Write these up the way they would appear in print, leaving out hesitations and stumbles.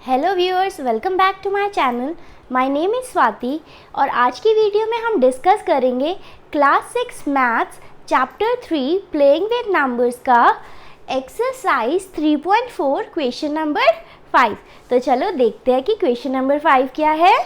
Hello viewers, welcome back to my channel. My name is Swati और आज की वीडियो में हम डिस्कस करेंगे class 6 maths chapter 3 playing with numbers का एक्सरसाइज 3.4 क्वेश्चन नंबर 5। तो चलो देखते हैं कि क्वेश्चन नंबर 5 क्या है।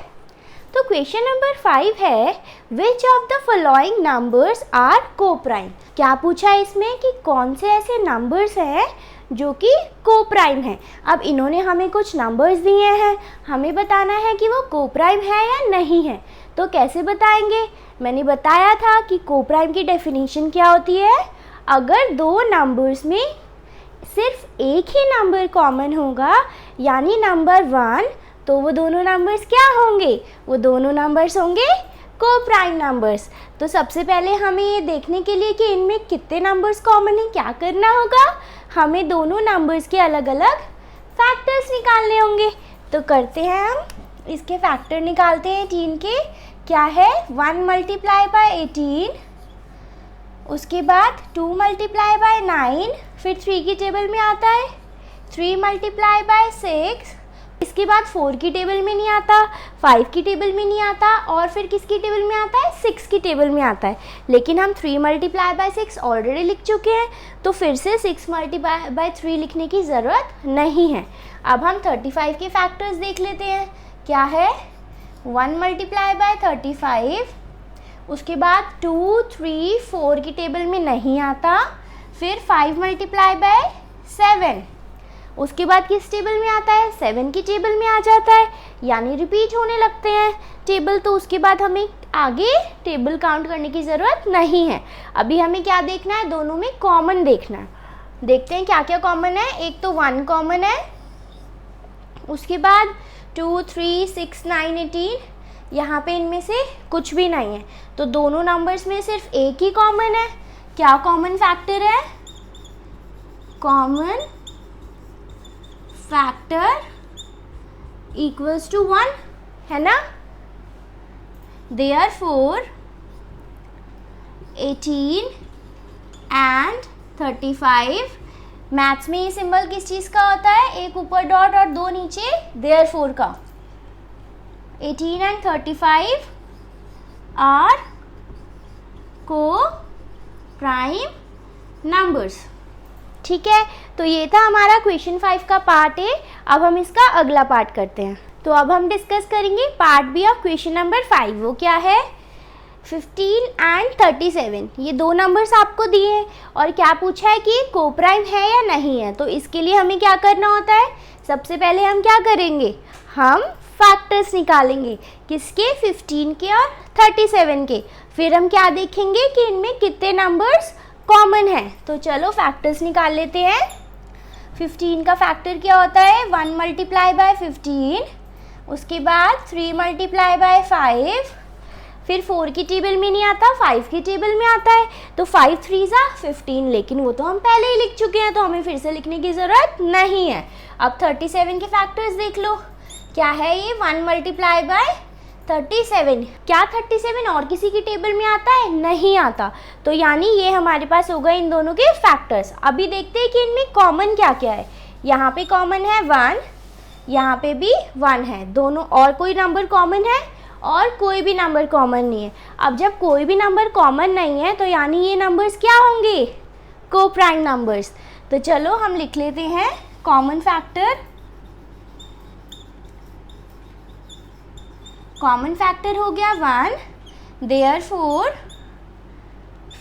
तो क्वेश्चन नंबर 5 है which of the following numbers are coprime. क्या पूछा है इसमें कि कौन से ऐसे नंबर्स हैं जो कि कोप्राइम है। अब इन्होंने हमें कुछ नंबर्स दिए हैं, हमें बताना है कि वो कोप्राइम है या नहीं है। तो कैसे बताएंगे? मैंने बताया था कि कोप्राइम की डेफिनेशन क्या होती है। अगर दो नंबर्स में सिर्फ एक ही नंबर कॉमन होगा यानी नंबर 1, तो वो दोनों नंबर्स क्या होंगे? वो दोनों नंबर्स होंगे कोप्राइम नंबर्स। तो सबसे पहले हमें ये देखने के लिए कि इनमें कितने नंबर्स कॉमन हैं, क्या करना होगा? हमें दोनों नंबर्स के अलग अलग फैक्टर्स निकालने होंगे। तो करते हैं, हम इसके फैक्टर निकालते हैं 18 के। क्या है? 1 मल्टीप्लाई बाय 18, उसके बाद 2 मल्टीप्लाई बाय 9, फिर 3 की टेबल में आता है 3 मल्टीप्लाई बाय 6, इसके बाद 4 की टेबल में नहीं आता, 5 की टेबल में नहीं आता, और फिर किसकी टेबल में आता है? 6 की टेबल में आता है। लेकिन हम 3 मल्टीप्लाई बाय 6 ऑलरेडी लिख चुके हैं, तो फिर से 6 मल्टीप्लाई बाय 3 लिखने की ज़रूरत नहीं है। अब हम 35 के फैक्टर्स देख लेते हैं। क्या है? 1 मल्टीप्लाई बाय 35, उसके बाद 2, 3, 4 की टेबल में नहीं आता, फिर 5 मल्टीप्लाई बाय 7, उसके बाद किस टेबल में आता है? 7 की टेबल में आ जाता है, यानी रिपीट होने लगते हैं टेबल। तो उसके बाद हमें आगे टेबल काउंट करने की ज़रूरत नहीं है। अभी हमें क्या देखना है? दोनों में कॉमन देखना है। देखते हैं क्या क्या कॉमन है। एक तो 1 कॉमन है, उसके बाद 2, 3, 6, 9, 18, यहाँ पे इनमें से कुछ भी नहीं है। तो दोनों नंबर्स में सिर्फ एक ही कॉमन है। क्या कॉमन फैक्टर है? कॉमन फैक्टर इक्वल्स टू 1 है ना। Therefore 18 एंड 35, मैथ्स में ये सिंबल किस चीज़ का होता है? एक ऊपर डॉट और दो नीचे therefore का। 18 एंड 35 आर कोप्राइम नंबर्स। ठीक है, तो ये था हमारा क्वेश्चन 5 का पार्ट ए। अब हम इसका अगला पार्ट करते हैं। तो अब हम डिस्कस करेंगे part B of question number 5। वो क्या है? 15 एंड 37, ये दो नंबर्स आपको दिए हैं और क्या पूछा है कि ये कोप्राइम है या नहीं है। तो इसके लिए हमें क्या करना होता है? सबसे पहले हम क्या करेंगे? हम फैक्टर्स निकालेंगे। किसके? 15 के और 37 के। फिर हम क्या देखेंगे कि इनमें कितने नंबर्स कॉमन है। तो चलो फैक्टर्स निकाल लेते हैं। 15 का फैक्टर क्या होता है? 1 मल्टीप्लाई बाय 15, उसके बाद 3 मल्टीप्लाई बाय 5, फिर 4 की टेबल में नहीं आता, 5 की टेबल में आता है। तो 5 3 ज़ा 15, लेकिन वो तो हम पहले ही लिख चुके हैं, तो हमें फिर से लिखने की ज़रूरत नहीं है। अब 37 के फैक्टर्स देख लो। क्या है ये? 1 मल्टीप्लाई बाय 37। क्या 37 और किसी की टेबल में आता है? नहीं आता। तो यानी ये हमारे पास हो गए इन दोनों के फैक्टर्स। अभी देखते हैं कि इनमें कॉमन क्या क्या है। यहाँ पे कॉमन है 1, यहाँ पे भी 1 है, दोनों। और कोई नंबर कॉमन है? और कोई भी नंबर कॉमन नहीं है। अब जब कोई भी नंबर कॉमन नहीं है तो यानी ये नंबर्स क्या होंगे? Coprime numbers. तो चलो हम लिख लेते हैं कॉमन फैक्टर। कॉमन फैक्टर हो गया 1, therefore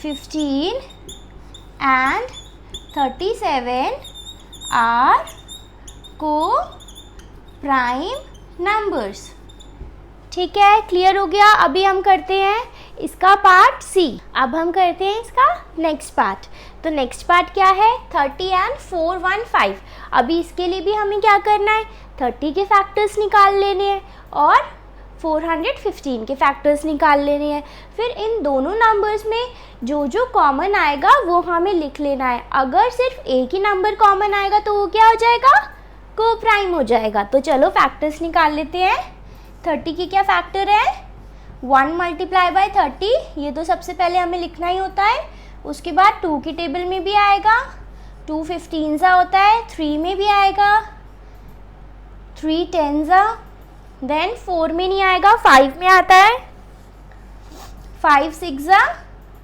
15 and 37 are coprime numbers. ठीक है, क्लियर हो गया। अभी हम करते हैं इसका पार्ट सी। अब हम करते हैं इसका नेक्स्ट पार्ट। तो नेक्स्ट पार्ट क्या है? 30 एंड 415। अभी इसके लिए भी हमें क्या करना है? 30 के फैक्टर्स निकाल लेने हैं और 415 के फैक्टर्स निकाल लेने हैं। फिर इन दोनों नंबर्स में जो जो कॉमन आएगा वो हमें लिख लेना है। अगर सिर्फ एक ही नंबर कॉमन आएगा तो वो क्या हो जाएगा? कोप्राइम हो जाएगा। तो चलो फैक्टर्स निकाल लेते हैं। 30 की क्या फैक्टर है? 1 मल्टीप्लाई बाय 30, ये तो सबसे पहले हमें लिखना ही होता है। उसके बाद 2 की टेबल में भी आएगा, 2 15 सा होता है, 3 में भी आएगा, 3 10s, देन 4 में नहीं आएगा, 5 में आता है, 5 6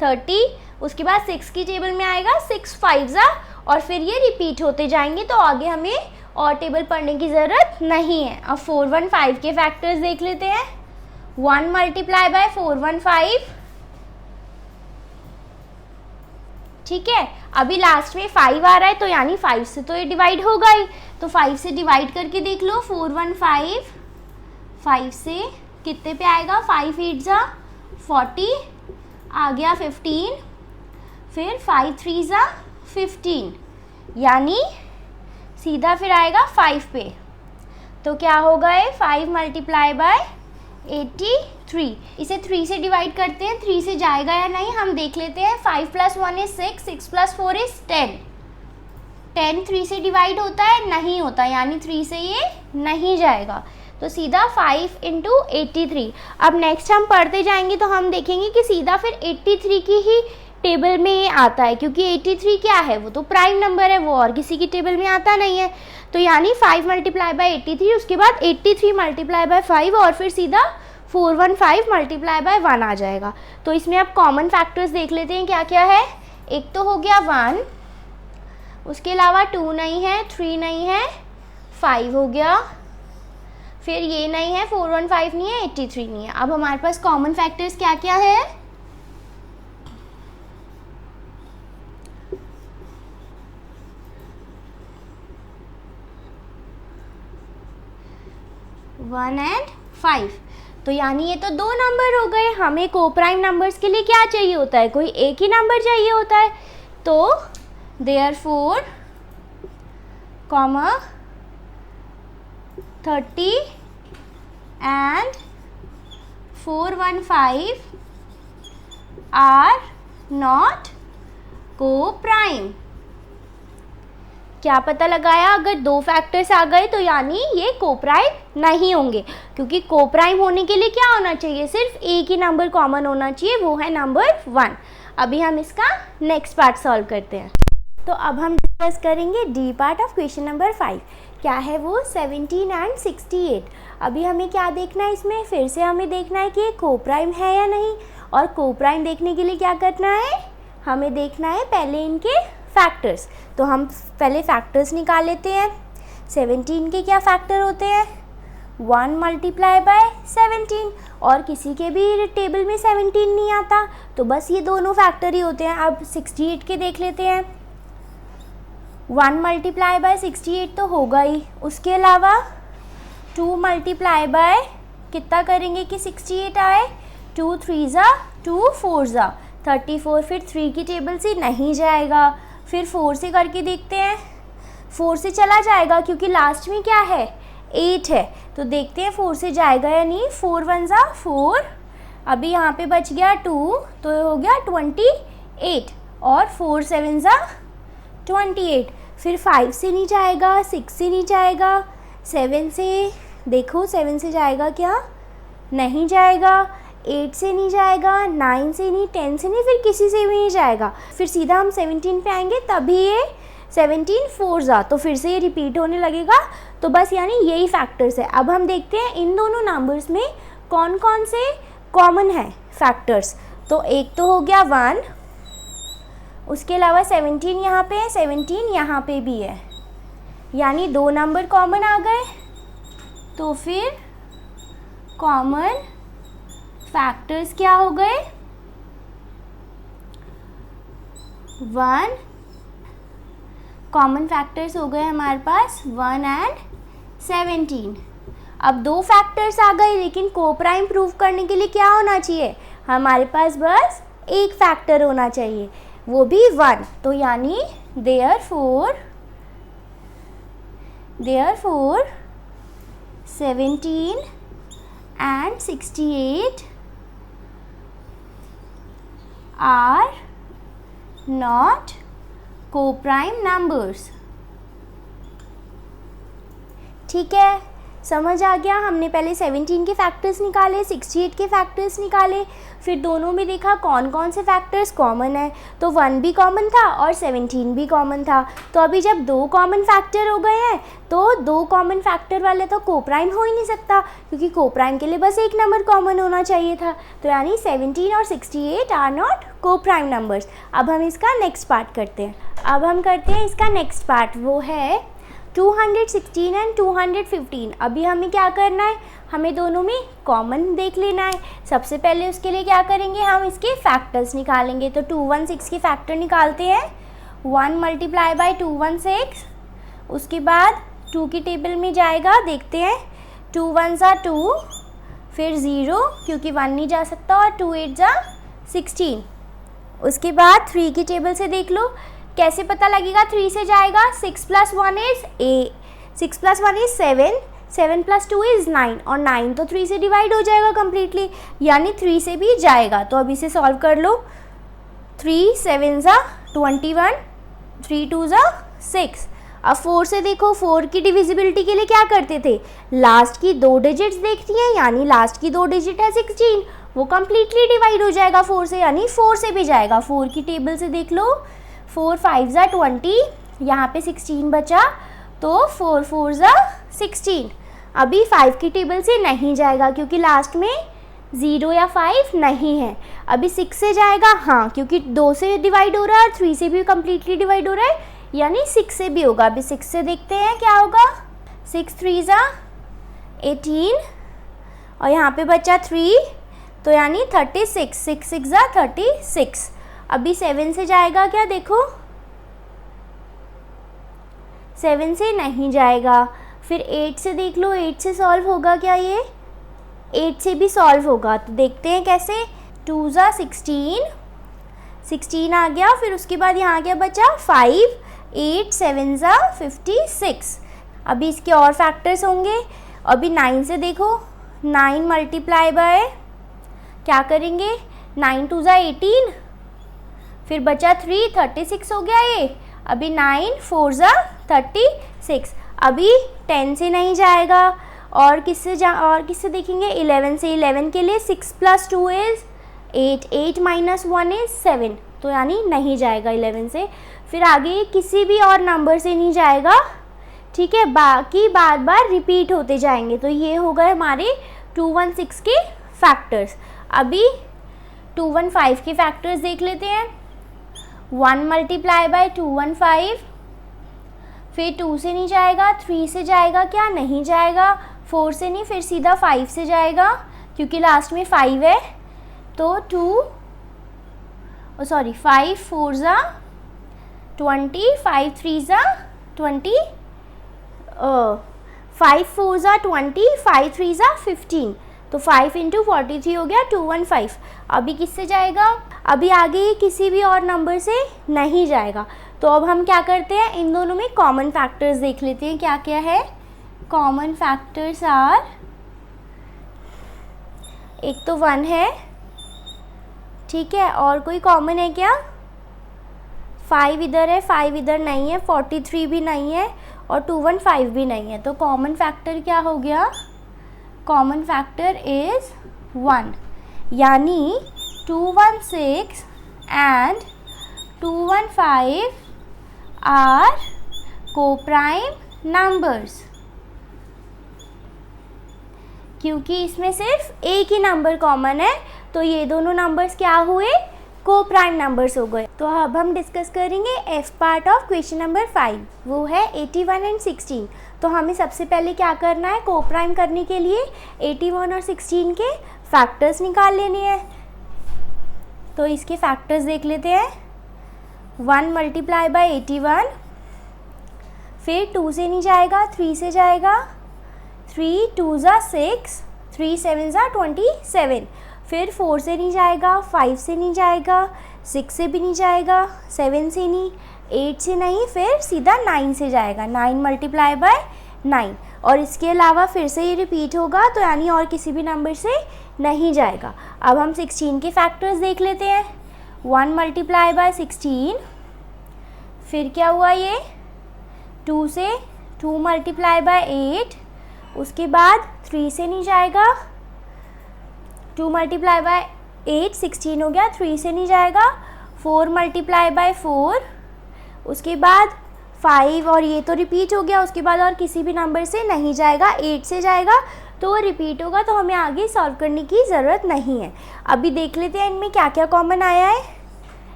30, उसके बाद 6 की टेबल में आएगा 6 5 और फिर ये रिपीट होते जाएंगे, तो आगे हमें और टेबल पढ़ने की ज़रूरत नहीं है। अब 415 के फैक्टर्स देख लेते हैं। 1 मल्टीप्लाई बाय 415, ठीक है। अभी लास्ट में 5 आ रहा है, तो यानी 5 से तो ये डिवाइड होगा ही, तो 5 से डिवाइड करके देख लो। 415 5 से कितने पे आएगा, 5 8 40, आ गया 15, फिर 5 3 15, यानी सीधा फिर आएगा 5 पे। तो क्या होगा ये, 5 मल्टीप्लाई बाय 83। इसे 3 से डिवाइड करते हैं, 3 से जाएगा या नहीं हम देख लेते हैं। 5 + 1 is 6, 6 + 4 is 10। 10 3 से डिवाइड होता है, नहीं होता, यानी 3 से ये नहीं जाएगा, तो सीधा 5 × 83। अब नेक्स्ट हम पढ़ते जाएंगे तो हम देखेंगे कि सीधा फिर 83 की ही टेबल में आता है, क्योंकि 83 क्या है, वो तो प्राइम नंबर है, वो और किसी की टेबल में आता नहीं है। तो यानी 5 मल्टीप्लाई बाय 83, उसके बाद 83 मल्टीप्लाई बाय 5 और फिर सीधा 415 मल्टीप्लाई बाय 1 आ जाएगा। तो इसमें अब कॉमन फैक्टर्स देख लेते हैं क्या क्या है। एक तो हो गया 1, उसके अलावा 2 नहीं है, 3 नहीं है, 5 हो गया, फिर ये नहीं है, 415 नहीं है, 83 नहीं है। अब हमारे पास कॉमन फैक्टर्स क्या क्या है, 1 और 5। तो यानी ये तो 2 नंबर हो गए। हमें कोप्राइम नंबर्स के लिए क्या चाहिए होता है, कोई एक ही नंबर चाहिए होता है। तो therefore 30 and 415 are not coprime. क्या पता लगाया, अगर 2 फैक्टर्स आ गए तो यानी ये कोप्राइम नहीं होंगे, क्योंकि कोप्राइम होने के लिए क्या होना चाहिए, सिर्फ एक ही नंबर कॉमन होना चाहिए, वो है नंबर 1। अभी हम इसका नेक्स्ट पार्ट सॉल्व करते हैं। तो अब हम डिस्कस करेंगे D part of question number 5। क्या है वो, 17 and 68। अभी हमें क्या देखना है इसमें, फिर से हमें देखना है कि ये कोप्राइम है या नहीं। और कोप्राइम देखने के लिए क्या करना है, हमें देखना है पहले इनके फैक्टर्स। तो हम पहले फैक्टर्स निकाल लेते हैं। 17 के क्या फैक्टर होते हैं, 1 मल्टीप्लाई बाय 17, और किसी के भी टेबल में 17 नहीं आता, तो बस ये दोनों फैक्टर ही होते हैं। अब 68 के देख लेते हैं। 1 मल्टीप्लाई बाय 68 तो होगा ही, उसके अलावा 2 मल्टीप्लाई बाय कितना करेंगे कि 68 आए, 2 3 2 4 34, फिर 3 की टेबल से नहीं जाएगा। फिर 4 से करके देखते हैं, 4 से चला जाएगा क्योंकि लास्ट में क्या है, 8 है, तो देखते हैं 4 से जाएगा या नहीं। 4 1 4, अभी यहाँ पे बच गया 2, तो हो गया 28, और 4 7 28। फिर 5 से नहीं जाएगा, 6 से नहीं जाएगा, 7 से देखो, 7 से जाएगा क्या, नहीं जाएगा, 8 से नहीं जाएगा, 9 से नहीं, 10 से नहीं, फिर किसी से भी नहीं जाएगा। फिर सीधा हम 17 पे आएंगे, तभी ये 17 4 तो फिर से ये रिपीट होने लगेगा। तो बस यानी यही फैक्टर्स है। अब हम देखते हैं इन दोनों नंबर्स में कौन कौन से कॉमन है फैक्टर्स। तो एक तो हो गया 1, उसके अलावा 17 यहाँ पे है, 17 यहाँ पे भी है, यानी 2 नंबर कॉमन आ गए। तो फिर कॉमन फैक्टर्स क्या हो गए, 1 कॉमन फैक्टर्स हो गए हमारे पास 1 और 17। अब 2 फैक्टर्स आ गए, लेकिन कोप्राइम प्रूव करने के लिए क्या होना चाहिए, हमारे पास बस एक फैक्टर होना चाहिए, वो भी 1। तो यानी therefore 17 and 68 are not coprime numbers. ठीक है, समझ आ गया। हमने पहले 17 के फैक्टर्स निकाले, 68 के फैक्टर्स निकाले, फिर दोनों में देखा कौन कौन से फैक्टर्स कॉमन है। तो 1 भी कॉमन था और 17 भी कॉमन था। तो अभी जब 2 कॉमन फैक्टर हो गए हैं तो 2 कॉमन फैक्टर वाले तो कोप्राइम हो ही नहीं सकता, क्योंकि कोप्राइम के लिए बस एक नंबर कॉमन होना चाहिए था। तो यानी 17 और 68 आर नॉट कोप्राइम नंबर्स। अब हम इसका नेक्स्ट पार्ट करते हैं। अब हम करते हैं इसका नेक्स्ट पार्ट, वो है 216 एंड 215। अभी हमें क्या करना है, हमें दोनों में कॉमन देख लेना है। सबसे पहले उसके लिए क्या करेंगे, हम इसके फैक्टर्स निकालेंगे। तो 216 के फैक्टर निकालते हैं। 1 मल्टीप्लाई बाई 216, उसके बाद 2 की टेबल में जाएगा, देखते हैं 2 1 ज़ा 2, फिर 0 क्योंकि 1 नहीं जा सकता, और 2 8 ज़ा 16। उसके बाद 3 की टेबल से देख लो, कैसे पता लगेगा, 3 से जाएगा, 6 + 1 इज़ 8, 6 + 1 इज़ 7, 7 + 2 इज़ 9, और 9 तो 3 से डिवाइड हो जाएगा कम्प्लीटली, यानी 3 से भी जाएगा। तो अब इसे सॉल्व कर लो। 3 7 ज़ा 21, 3 2 ज़ा 6। अब 4 से देखो, 4 की डिविजिबिलिटी के लिए क्या करते थे, लास्ट की 2 डिजिट्स देखती हैं, यानी लास्ट की 2 डिजिट है 16, वो कम्प्लीटली डिवाइड हो जाएगा 4 से, यानी 4 से भी जाएगा। 4 की टेबल से देख लो, 4 5 ज़ा 20, यहाँ पे 16 बचा, तो 4 4 ज़ा 16। अभी 5 की टेबल से नहीं जाएगा क्योंकि लास्ट में 0 या 5 नहीं है। अभी 6 से जाएगा, हाँ, क्योंकि 2 से डिवाइड हो रहा है और 3 से भी कम्प्लीटली डिवाइड हो रहा है, यानी 6 से भी होगा। अभी 6 से देखते हैं क्या होगा, 6 3 ज़ा 18, और यहाँ पे बचा 3, तो यानी 36, 6 6 ज़ा 36। अभी 7 से जाएगा क्या, देखो 7 से नहीं जाएगा। फिर 8 से देख लो, 8 से सॉल्व होगा क्या, ये 8 से भी सॉल्व होगा। तो देखते हैं कैसे, 2 ज़ा 16, 16 आ गया, फिर उसके बाद यहाँ क्या बचा 5, 8 7 ज़ा 56। अभी इसके और फैक्टर्स होंगे। अभी 9 से देखो, 9 मल्टीप्लाई बाय क्या करेंगे, 9 2 ज़ा 18, फिर बचा 3, 36 हो गया ये। अभी 9 4 ज़ा 36। अभी 10 से नहीं जाएगा, और किससे देखेंगे, 11 से। 11 के लिए 6 + 2 इज़ 8, 8 - 1 इज़ 7, तो यानी नहीं जाएगा 11 से। फिर आगे किसी भी और नंबर से नहीं जाएगा, ठीक है, बाकी बार बार रिपीट होते जाएंगे। तो ये हो गए हमारे 216 के फैक्टर्स। अभी 215 के फैक्टर्स देख लेते हैं। 1 मल्टीप्लाई बाय 215, फिर 2 से नहीं जाएगा, 3 से जाएगा क्या, नहीं जाएगा, 4 से नहीं, फिर सीधा 5 से जाएगा क्योंकि लास्ट में 5 है। तो 5 4 ज़ा 20, 5 3 ज़ा 20, 5 4 ज़ा 20, 5 3 ज़ा 15, तो 5 × 43 हो गया 215। अभी किससे जाएगा, अभी आगे किसी भी और नंबर से नहीं जाएगा। तो अब हम क्या करते हैं, इन दोनों में कॉमन फैक्टर्स देख लेते हैं क्या क्या है। कॉमन फैक्टर्स आर, एक तो 1 है, ठीक है, और कोई कॉमन है क्या, 5 इधर है, 5 इधर नहीं है, 43 भी नहीं है, और 215 भी नहीं है। तो कॉमन फैक्टर क्या हो गया, कॉमन फैक्टर इज़ 1, यानी 216 एंड 215 आर कोप्राइम नंबर्स, क्योंकि इसमें सिर्फ एक ही नंबर कॉमन है, तो ये दोनों नंबर्स क्या हुए, कोप्राइम नंबर्स हो गए। तो अब हम डिस्कस करेंगे F part of question number 5, वो है 81 एंड 16। तो हमें सबसे पहले क्या करना है, कोप्राइम करने के लिए 81 और 16 के फैक्टर्स निकाल लेने हैं। तो इसके फैक्टर्स देख लेते हैं। 1 मल्टीप्लाई बाय 81, फिर 2 से नहीं जाएगा, 3 से जाएगा, 3 2 ज़ा 6, 3 7 ज़ा 27, फिर 4 से नहीं जाएगा, 5 से नहीं जाएगा, 6 से भी नहीं जाएगा, 7 से नहीं, 8 से नहीं, फिर सीधा 9 से जाएगा, 9 मल्टीप्लाई बाय 9, और इसके अलावा फिर से ये रिपीट होगा, तो यानी और किसी भी नंबर से नहीं जाएगा। अब हम 16 के फैक्टर्स देख लेते हैं। 1 मल्टीप्लाई बाय 16, फिर क्या हुआ, ये 2 से 2 मल्टीप्लाई बाय 8, उसके बाद 3 से नहीं जाएगा, 2 मल्टीप्लाई बाय 8 16 हो गया, 3 से नहीं जाएगा, 4 मल्टीप्लाई बाय 4, उसके बाद 5 और ये तो रिपीट हो गया, उसके बाद और किसी भी नंबर से नहीं जाएगा, 8 से जाएगा तो वो रिपीट होगा, तो हमें आगे सॉल्व करने की ज़रूरत नहीं है। अभी देख लेते हैं इनमें क्या क्या कॉमन आया है।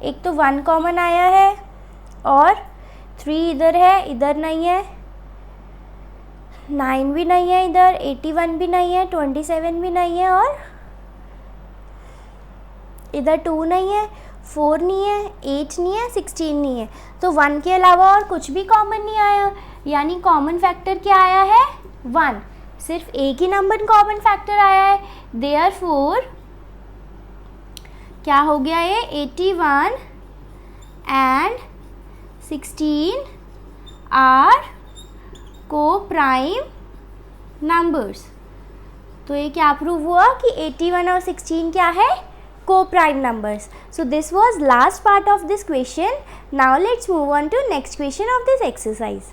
एक तो 1 कॉमन आया है और 3 इधर है, इधर नहीं है, 9 भी नहीं है, इधर 81 भी नहीं है, 27 भी नहीं है और इधर 2 नहीं है, 4 नहीं है, 8 नहीं है, 16 नहीं है। तो 1 के अलावा और कुछ भी कॉमन नहीं आया, यानी कॉमन फैक्टर क्या आया है 1, सिर्फ एक ही नंबर कॉमन फैक्टर आया है। देयरफॉर क्या हो गया ये 81 एंड 16 आर को-प्राइम नंबर्स। तो ये क्या प्रूव हुआ कि 81 और 16 क्या है, co-prime numbers. So this was last part of this question. Now let's move on to next question of this exercise.